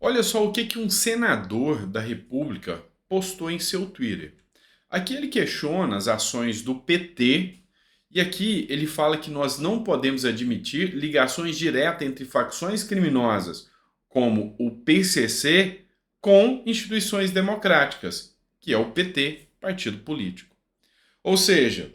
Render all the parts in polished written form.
Olha só o que um senador da República postou em seu Twitter. Aqui ele questiona as ações do PT e aqui ele fala que nós não podemos admitir ligações diretas entre facções criminosas, como o PCC, com instituições democráticas, que é o PT, partido político. Ou seja,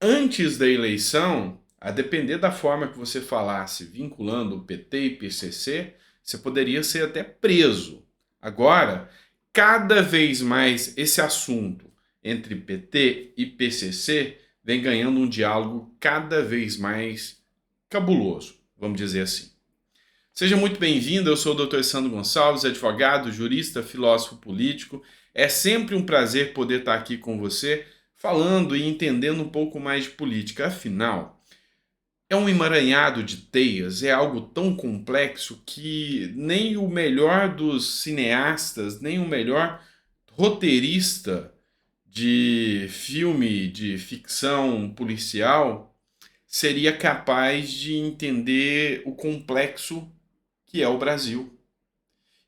antes da eleição, a depender da forma que você falasse, vinculando o PT e PCC, você poderia ser até preso. Agora, cada vez mais esse assunto entre PT e PCC vem ganhando um diálogo cada vez mais cabuloso, vamos dizer assim. Seja muito bem-vindo, eu sou o Dr. Sandro Gonçalves, advogado, jurista, filósofo político. É sempre um prazer poder estar aqui com você, falando e entendendo um pouco mais de política. Afinal, é um emaranhado de teias, é algo tão complexo que nem o melhor dos cineastas, nem o melhor roteirista de filme de ficção policial seria capaz de entender o complexo que é o Brasil.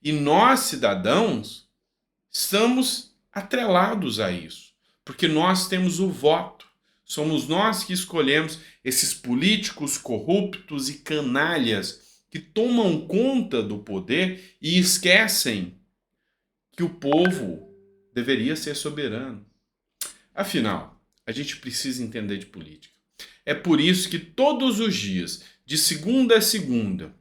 E nós, cidadãos, estamos atrelados a isso, porque nós temos o voto. Somos nós que escolhemos esses políticos corruptos e canalhas que tomam conta do poder e esquecem que o povo deveria ser soberano. Afinal, a gente precisa entender de política. É por isso que todos os dias, de segunda a segunda,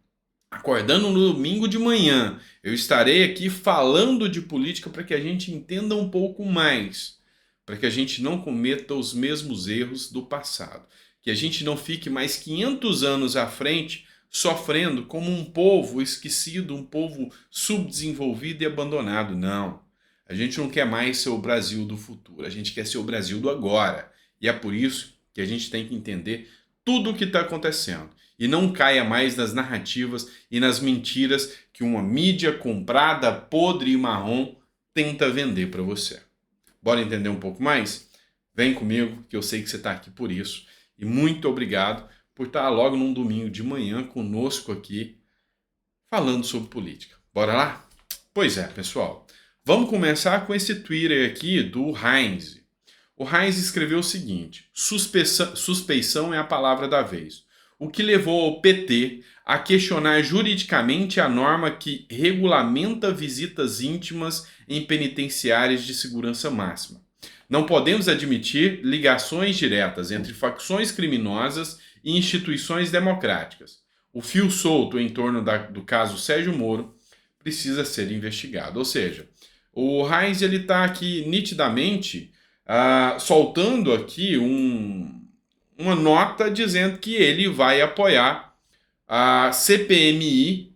acordando no domingo de manhã, eu estarei aqui falando de política para que a gente entenda um pouco mais, para que a gente não cometa os mesmos erros do passado, que a gente não fique mais 500 anos à frente sofrendo como um povo esquecido, um povo subdesenvolvido e abandonado. Não. A gente não quer mais ser o Brasil do futuro, a gente quer ser o Brasil do agora. E é por isso que a gente tem que entender tudo o que está acontecendo e não caia mais nas narrativas e nas mentiras que uma mídia comprada, podre e marrom tenta vender para você. Bora entender um pouco mais? Vem comigo, que eu sei que você está aqui por isso. E muito obrigado por estar logo num domingo de manhã conosco aqui, falando sobre política. Bora lá? Pois é, pessoal. Vamos começar com esse Twitter aqui do Heinz. O Heinz escreveu o seguinte: suspeição é a palavra da vez. O que levou ao PT a questionar juridicamente a norma que regulamenta visitas íntimas em penitenciárias de segurança máxima. Não podemos admitir ligações diretas entre facções criminosas e instituições democráticas. O fio solto em torno do caso Sérgio Moro precisa ser investigado. Ou seja, o Heinz está aqui nitidamente soltando aqui uma nota dizendo que ele vai apoiar a CPMI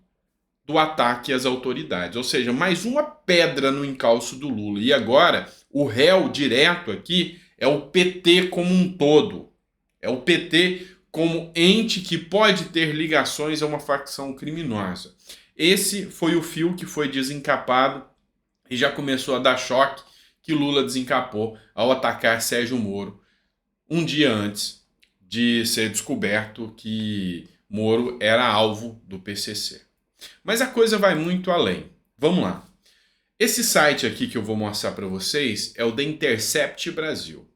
do ataque às autoridades. Ou seja, mais uma pedra no encalço do Lula. E agora, o réu direto aqui é o PT como um todo. É o PT como ente que pode ter ligações a uma facção criminosa. Esse foi o fio que foi desencapado e já começou a dar choque que Lula desencapou ao atacar Sérgio Moro um dia antes de ser descoberto que Moro era alvo do PCC. Mas a coisa vai muito além. Vamos lá. Esse site aqui que eu vou mostrar para vocês é o The Intercept Brasil.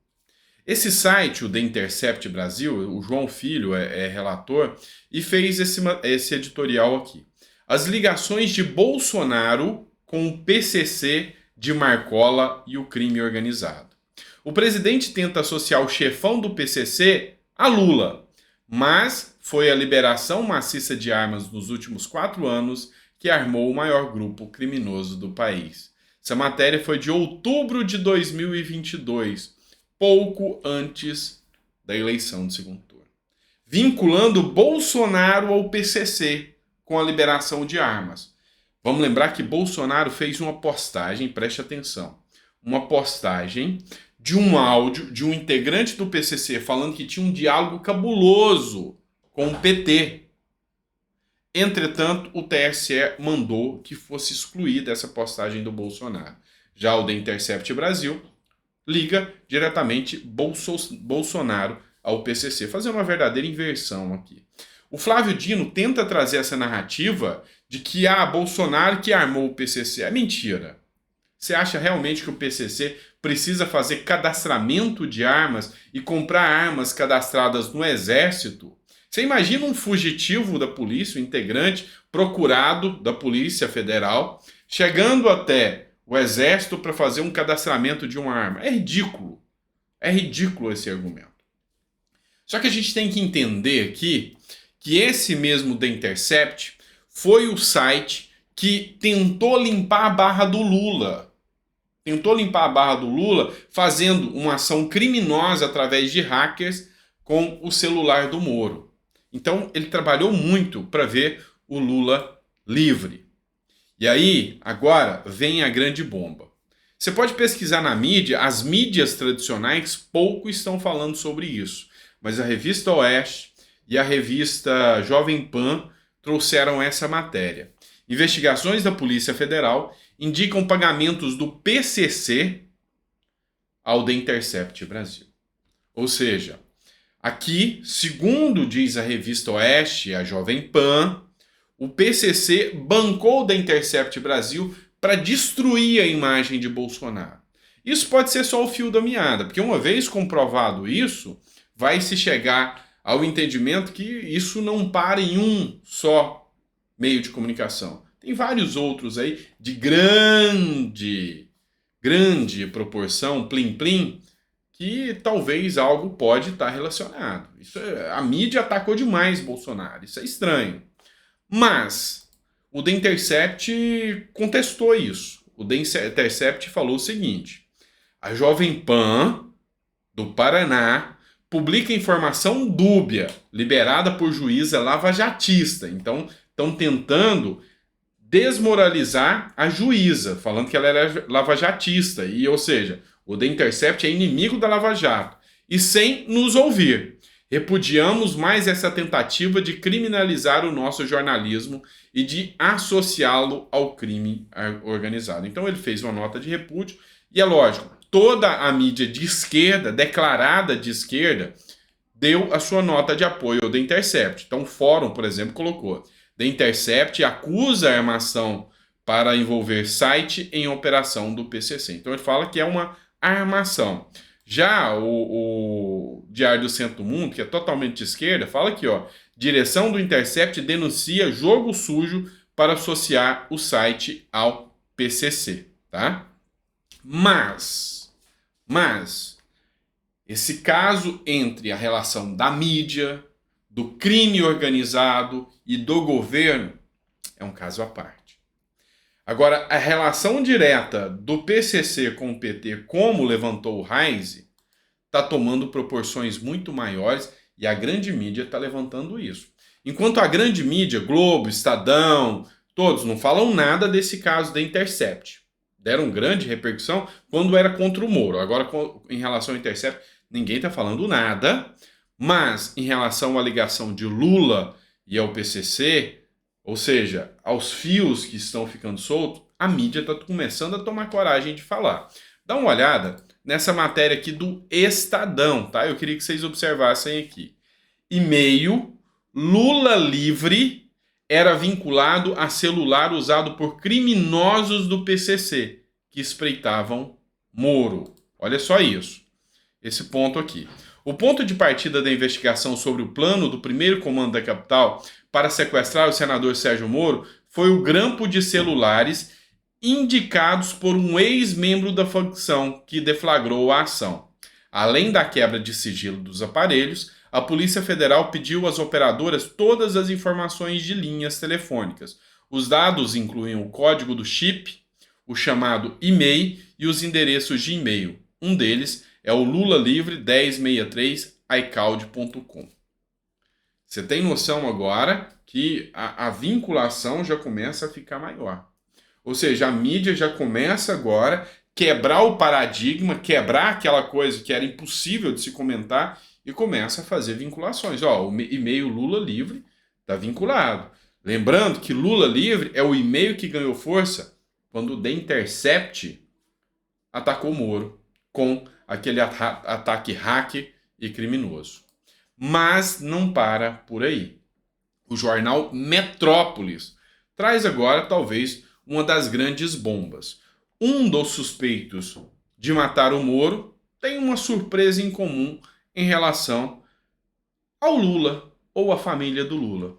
Esse site, o The Intercept Brasil, o João Filho é relator e fez esse editorial aqui. As ligações de Bolsonaro com o PCC de Marcola e o crime organizado. O presidente tenta associar o chefão do PCC a Lula, mas foi a liberação maciça de armas nos últimos 4 anos que armou o maior grupo criminoso do país. Essa matéria foi de outubro de 2022, pouco antes da eleição do segundo turno. Vinculando Bolsonaro ao PCC com a liberação de armas. Vamos lembrar que Bolsonaro fez uma postagem, preste atenção, uma postagem de um áudio de um integrante do PCC falando que tinha um diálogo cabuloso com o PT. Entretanto, o TSE mandou que fosse excluída essa postagem do Bolsonaro. Já o The Intercept Brasil liga diretamente Bolsonaro ao PCC. Fazer uma verdadeira inversão aqui. O Flávio Dino tenta trazer essa narrativa de que Bolsonaro que armou o PCC. É mentira. Você acha realmente que o PCC precisa fazer cadastramento de armas e comprar armas cadastradas no Exército? Você imagina um fugitivo da polícia, um integrante procurado da Polícia Federal, chegando até o Exército para fazer um cadastramento de uma arma? É ridículo. É ridículo esse argumento. Só que a gente tem que entender aqui que esse mesmo The Intercept foi o site que tentou limpar a barra do Lula. Tentou limpar a barra do Lula fazendo uma ação criminosa através de hackers com o celular do Moro. Então ele trabalhou muito para ver o Lula livre. E aí, agora, vem a grande bomba. Você pode pesquisar na mídia, as mídias tradicionais pouco estão falando sobre isso. Mas a revista Oeste e a revista Jovem Pan trouxeram essa matéria. Investigações da Polícia Federal indicam pagamentos do PCC ao The Intercept Brasil. Ou seja, aqui, segundo diz a revista Oeste e a Jovem Pan, o PCC bancou o The Intercept Brasil para destruir a imagem de Bolsonaro. Isso pode ser só o fio da meada, porque uma vez comprovado isso, vai se chegar ao entendimento que isso não para em um só meio de comunicação. Tem vários outros aí de grande proporção, plim-plim, que talvez algo pode estar relacionado. A mídia atacou demais Bolsonaro, isso é estranho. Mas o The Intercept contestou isso. O The Intercept falou o seguinte: a Jovem Pan do Paraná publica informação dúbia, liberada por juíza lavajatista. Então, estão tentando desmoralizar a juíza, falando que ela era lavajatista. Ou seja, o The Intercept é inimigo da Lava Jato. E sem nos ouvir. Repudiamos mais essa tentativa de criminalizar o nosso jornalismo e de associá-lo ao crime organizado. Então ele fez uma nota de repúdio e é lógico, toda a mídia de esquerda, declarada de esquerda, deu a sua nota de apoio ao The Intercept. Então o Fórum, por exemplo, colocou: The Intercept acusa a armação para envolver site em operação do PCC. Então ele fala que é uma armação. Já o Diário do Centro do Mundo, que é totalmente de esquerda, fala aqui, ó: direção do Intercept denuncia jogo sujo para associar o site ao PCC, tá? Mas, esse caso entre a relação da mídia, do crime organizado e do governo é um caso à parte. Agora, a relação direta do PCC com o PT, como levantou o Reise, está tomando proporções muito maiores e a grande mídia está levantando isso. Enquanto a grande mídia, Globo, Estadão, todos não falam nada desse caso da Intercept. Deram grande repercussão quando era contra o Moro. Agora, em relação ao Intercept, ninguém está falando nada. Mas, em relação à ligação de Lula e ao PCC, ou seja, aos fios que estão ficando soltos, a mídia está começando a tomar coragem de falar. Dá uma olhada nessa matéria aqui do Estadão, tá? Eu queria que vocês observassem aqui. E-mail: Lula livre era vinculado a celular usado por criminosos do PCC que espreitavam Moro. Olha só isso. Esse ponto aqui. O ponto de partida da investigação sobre o plano do primeiro comando da capital para sequestrar o senador Sérgio Moro foi o grampo de celulares indicados por um ex-membro da facção que deflagrou a ação. Além da quebra de sigilo dos aparelhos, a Polícia Federal pediu às operadoras todas as informações de linhas telefônicas. Os dados incluem o código do chip, o chamado e-mail e os endereços de e-mail. Um deles é o lulalivre1063@icloud.com. Você tem noção agora que a vinculação já começa a ficar maior. Ou seja, a mídia já começa agora a quebrar o paradigma, quebrar aquela coisa que era impossível de se comentar e começa a fazer vinculações. Ó, o e-mail Lula Livre está vinculado. Lembrando que Lula Livre é o e-mail que ganhou força quando o The Intercept atacou Moro com aquele ataque hacker e criminoso. Mas não para por aí. O jornal Metrópolis traz agora talvez uma das grandes bombas. Um dos suspeitos de matar o Moro tem uma surpresa em comum em relação ao Lula ou à família do Lula.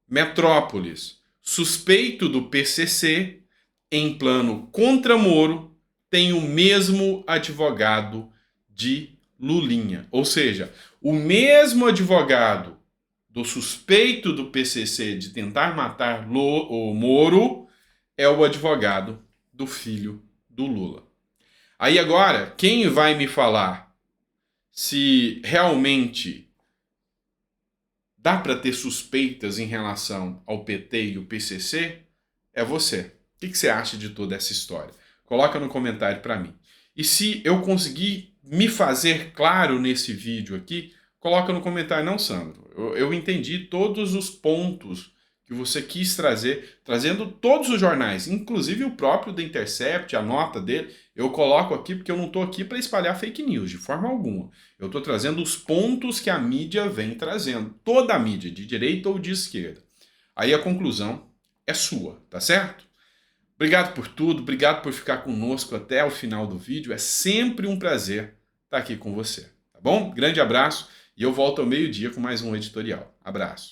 Metrópolis, suspeito do PCC, em plano contra Moro, tem o mesmo advogado de Lulinha. Ou seja, o mesmo advogado do suspeito do PCC de tentar matar o Moro é o advogado do filho do Lula. Aí agora, quem vai me falar se realmente dá para ter suspeitas em relação ao PT e o PCC é você. O que você acha de toda essa história? Coloca no comentário para mim. E se eu conseguir me fazer claro nesse vídeo aqui, coloca no comentário. Não, Sandro, eu entendi todos os pontos que você quis trazer, trazendo todos os jornais, inclusive o próprio The Intercept, a nota dele, eu coloco aqui porque eu não estou aqui para espalhar fake news, de forma alguma. Eu estou trazendo os pontos que a mídia vem trazendo, toda a mídia, de direita ou de esquerda. Aí a conclusão é sua, tá certo? Obrigado por tudo, obrigado por ficar conosco até o final do vídeo, é sempre um prazer estar aqui com você, tá bom? Grande abraço e eu volto ao meio-dia com mais um editorial. Abraço.